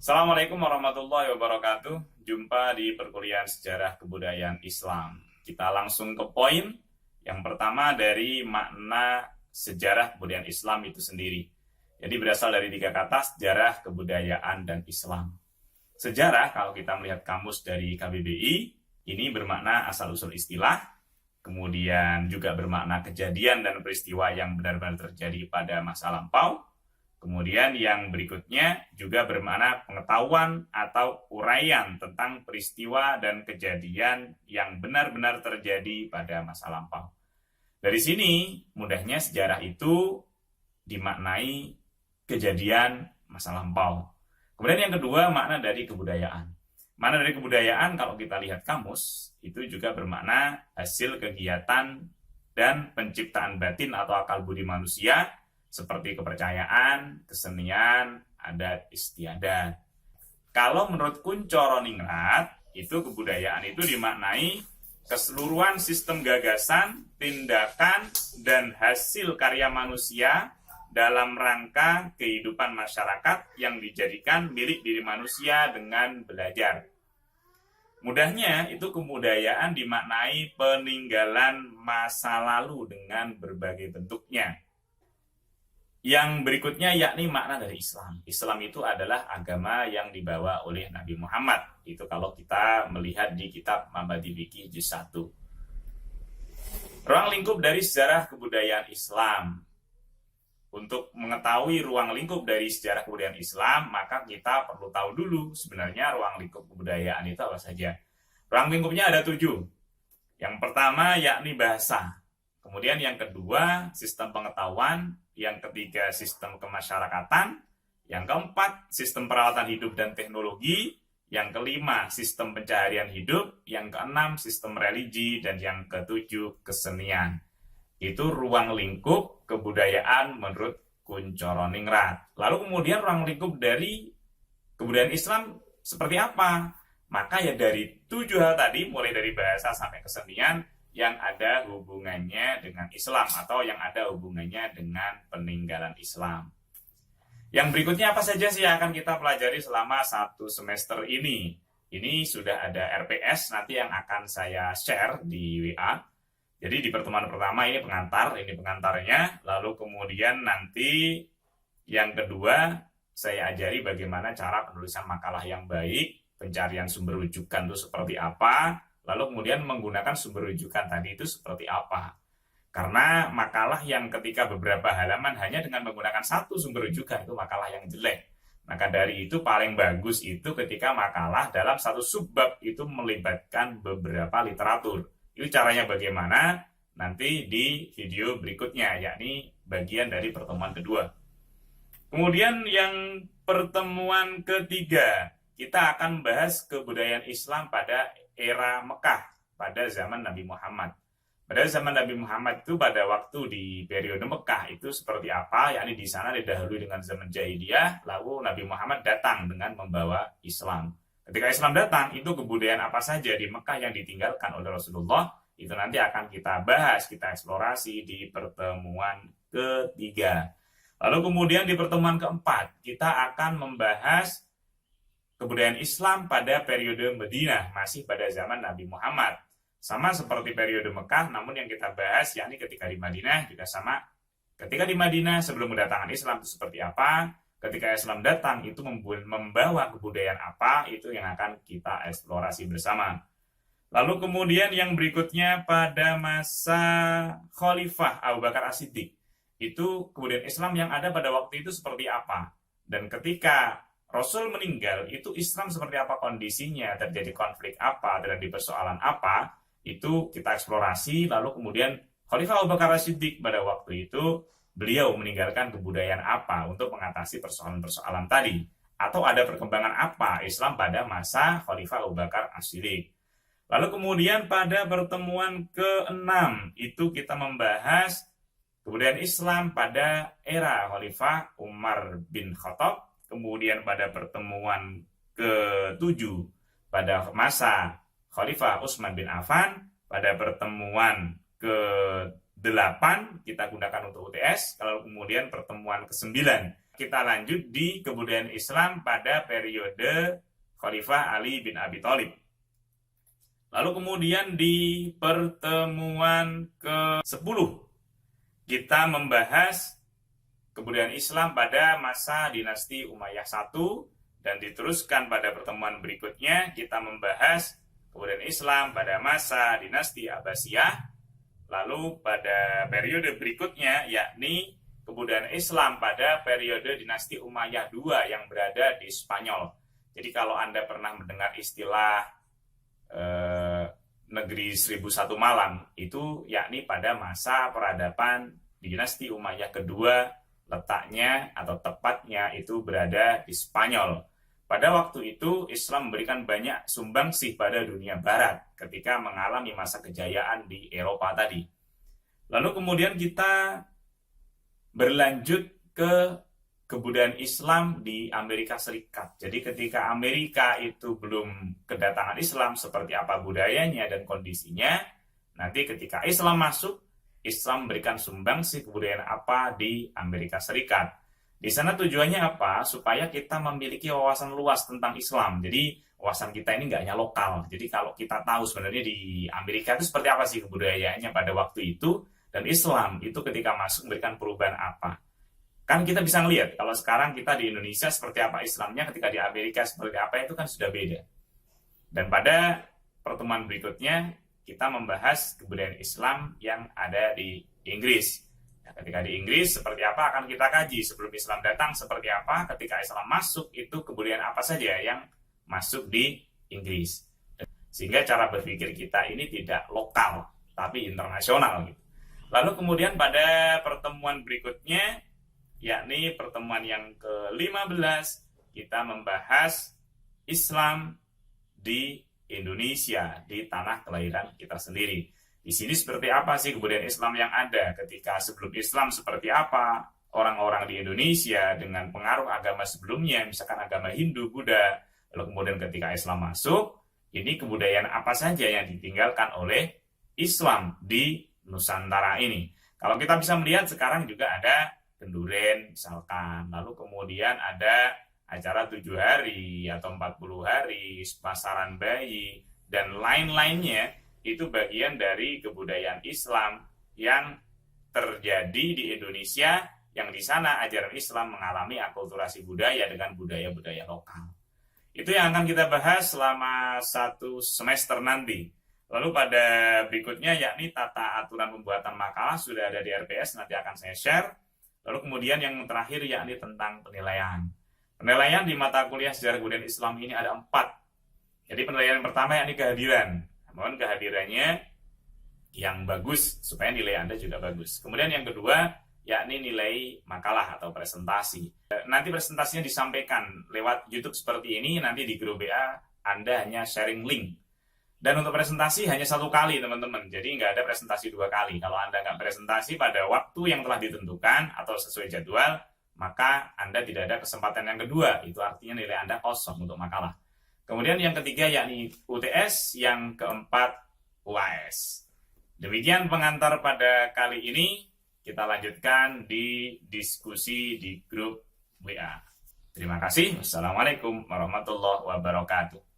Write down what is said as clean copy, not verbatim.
Assalamualaikum warahmatullahi wabarakatuh. Jumpa di perkuliahan sejarah kebudayaan Islam. Kita langsung ke poin. Yang pertama dari makna sejarah kebudayaan Islam itu sendiri. Jadi berasal dari 3 kata, sejarah, kebudayaan, dan Islam. Sejarah, kalau kita melihat kamus dari KBBI, ini bermakna asal-usul istilah, kemudian juga bermakna kejadian dan peristiwa yang benar-benar terjadi pada masa lampau. Kemudian yang berikutnya juga bermakna pengetahuan atau uraian tentang peristiwa dan kejadian yang benar-benar terjadi pada masa lampau. Dari sini, mudahnya sejarah itu dimaknai kejadian masa lampau. Kemudian yang kedua, makna dari kebudayaan. Makna dari kebudayaan, kalau kita lihat kamus, itu juga bermakna hasil kegiatan dan penciptaan batin atau akal budi manusia, seperti kepercayaan, kesenian, adat istiadat. Kalau menurut Kuncoro Ningrat, itu kebudayaan itu dimaknai keseluruhan sistem gagasan, tindakan, dan hasil karya manusia dalam rangka kehidupan masyarakat yang dijadikan milik diri manusia dengan belajar. Mudahnya, itu kebudayaan dimaknai peninggalan masa lalu dengan berbagai bentuknya. Yang berikutnya yakni makna dari Islam. Islam itu adalah agama yang dibawa oleh Nabi Muhammad. Itu kalau kita melihat di kitab Mabadi Fikih Juz 1. Ruang lingkup dari sejarah kebudayaan Islam. Untuk mengetahui ruang lingkup dari sejarah kebudayaan Islam, maka kita perlu tahu dulu sebenarnya ruang lingkup kebudayaan itu apa saja. Ruang lingkupnya ada 7. Yang pertama yakni bahasa. Kemudian yang kedua, sistem pengetahuan. Yang ketiga, sistem kemasyarakatan. Yang keempat, sistem peralatan hidup dan teknologi. Yang kelima, sistem pencaharian hidup. Yang keenam, sistem religi. Dan yang ketujuh, kesenian. Itu ruang lingkup kebudayaan menurut Kuncoro Ningrat. Lalu kemudian ruang lingkup dari kebudayaan Islam seperti apa? Maka ya dari 7 hal tadi, mulai dari bahasa sampai kesenian, yang ada hubungannya dengan Islam atau yang ada hubungannya dengan peninggalan Islam. Yang berikutnya apa saja sih yang akan kita pelajari selama 1 semester ini? Ini sudah ada RPS nanti yang akan saya share di WA. Jadi di pertemuan pertama ini pengantarnya, lalu kemudian nanti yang kedua saya ajari bagaimana cara penulisan makalah yang baik, pencarian sumber rujukan itu seperti apa, lalu kemudian menggunakan sumber rujukan tadi itu seperti apa. Karena makalah yang ketika beberapa halaman hanya dengan menggunakan 1 sumber rujukan itu makalah yang jelek. Maka dari itu paling bagus itu ketika makalah dalam 1 subbab itu melibatkan beberapa literatur. Itu caranya bagaimana nanti di video berikutnya, yakni bagian dari pertemuan kedua. Kemudian yang pertemuan ketiga, kita akan bahas kebudayaan Islam pada era Mekah pada zaman Nabi Muhammad. Pada zaman Nabi Muhammad itu pada waktu di periode Mekah itu seperti apa? Yakni di sana didahului dengan zaman Jahiliyah, lalu Nabi Muhammad datang dengan membawa Islam. Ketika Islam datang, itu kebudayaan apa saja di Mekah yang ditinggalkan oleh Rasulullah, itu nanti akan kita bahas, kita eksplorasi di pertemuan ketiga. Lalu kemudian di pertemuan keempat, kita akan membahas kebudayaan Islam pada periode Madinah, masih pada zaman Nabi Muhammad. Sama seperti periode Mekah, namun yang kita bahas yakni ketika di Madinah juga sama. Ketika di Madinah sebelum kedatangan Islam itu seperti apa, ketika Islam datang itu membawa kebudayaan apa, itu yang akan kita eksplorasi bersama. Lalu kemudian yang berikutnya pada masa Khalifah Abu Bakar As-Siddiq, itu kebudayaan Islam yang ada pada waktu itu seperti apa. Dan ketika Rasul meninggal, itu Islam seperti apa kondisinya, terjadi konflik apa, terjadi persoalan apa, itu kita eksplorasi. Lalu kemudian Khalifah Abu Bakar As-Siddiq pada waktu itu, beliau meninggalkan kebudayaan apa untuk mengatasi persoalan-persoalan tadi. Atau ada perkembangan apa Islam pada masa Khalifah Abu Bakar As-Siddiq. Lalu kemudian pada pertemuan ke-6, itu kita membahas kebudayaan Islam pada era Khalifah Umar bin Khattab. Kemudian pada pertemuan ke-7, pada masa Khalifah Utsman bin Affan. Pada pertemuan ke-8 kita gunakan untuk UTS. Kalau kemudian pertemuan ke-9 Kita lanjut di kebudayaan Islam pada periode Khalifah Ali bin Abi Thalib. Lalu kemudian di pertemuan ke-10 kita membahas kebudayaan Islam pada masa dinasti Umayyah I, dan diteruskan pada pertemuan berikutnya kita membahas kebudayaan Islam pada masa dinasti Abbasiyah. Lalu pada periode berikutnya yakni kebudayaan Islam pada periode dinasti Umayyah II yang berada di Spanyol. Jadi kalau Anda pernah mendengar istilah negeri 1001 malam, itu yakni pada masa peradaban dinasti Umayyah kedua, letaknya atau tepatnya itu berada di Spanyol. Pada waktu itu Islam memberikan banyak sumbangsih pada dunia barat ketika mengalami masa kejayaan di Eropa tadi. Lalu kemudian kita berlanjut ke kebudayaan Islam di Amerika Serikat. Jadi ketika Amerika itu belum kedatangan Islam, seperti apa budayanya dan kondisinya, nanti ketika Islam masuk, Islam memberikan sumbangsih kebudayaan apa di Amerika Serikat. Di sana tujuannya apa? Supaya kita memiliki wawasan luas tentang Islam. Jadi wawasan kita ini nggak hanya lokal. Jadi kalau kita tahu sebenarnya di Amerika itu seperti apa sih kebudayaannya pada waktu itu, dan Islam itu ketika masuk memberikan perubahan apa. Kan kita bisa ngelihat, kalau sekarang kita di Indonesia seperti apa Islamnya, ketika di Amerika seperti apa, itu kan sudah beda. Dan pada pertemuan berikutnya, kita membahas kebudayaan Islam yang ada di Inggris. Nah, ketika di Inggris, seperti apa akan kita kaji. Sebelum Islam datang, seperti apa. Ketika Islam masuk, itu kebudayaan apa saja yang masuk di Inggris. Sehingga cara berpikir kita ini tidak lokal, tapi internasional. Lalu kemudian pada pertemuan berikutnya, yakni pertemuan yang ke-15, kita membahas Islam di Indonesia, di tanah kelahiran kita sendiri. Di sini seperti apa sih kebudayaan Islam yang ada? Ketika sebelum Islam seperti apa orang-orang di Indonesia dengan pengaruh agama sebelumnya, misalkan agama Hindu, Buddha. Lalu kemudian ketika Islam masuk, ini kebudayaan apa saja yang ditinggalkan oleh Islam di Nusantara ini. Kalau kita bisa melihat sekarang juga ada kenduren misalkan, lalu kemudian ada acara 7 hari atau 40 hari, pasaran bayi, dan lain-lainnya. Itu bagian dari kebudayaan Islam yang terjadi di Indonesia, yang di sana ajaran Islam mengalami akulturasi budaya dengan budaya-budaya lokal. Itu yang akan kita bahas selama 1 semester nanti. Lalu pada berikutnya yakni tata aturan pembuatan makalah sudah ada di RPS, nanti akan saya share. Lalu kemudian yang terakhir yakni tentang penilaian. Penilaian di mata kuliah sejarah kebudayaan Islam ini ada 4. Jadi penilaian yang pertama yakni kehadiran. Mohon kehadirannya yang bagus supaya nilai Anda juga bagus. Kemudian yang kedua yakni nilai makalah atau presentasi. Nanti presentasinya disampaikan lewat YouTube seperti ini, nanti di grup BA Anda hanya sharing link. Dan untuk presentasi hanya 1 kali teman-teman, jadi nggak ada presentasi 2 kali. Kalau Anda nggak presentasi pada waktu yang telah ditentukan atau sesuai jadwal, maka Anda tidak ada kesempatan yang kedua, itu artinya nilai Anda kosong untuk makalah. Kemudian yang ketiga yakni UTS, yang keempat UAS. Demikian pengantar pada kali ini, kita lanjutkan di diskusi di grup WA. Terima kasih. Wassalamualaikum warahmatullahi wabarakatuh.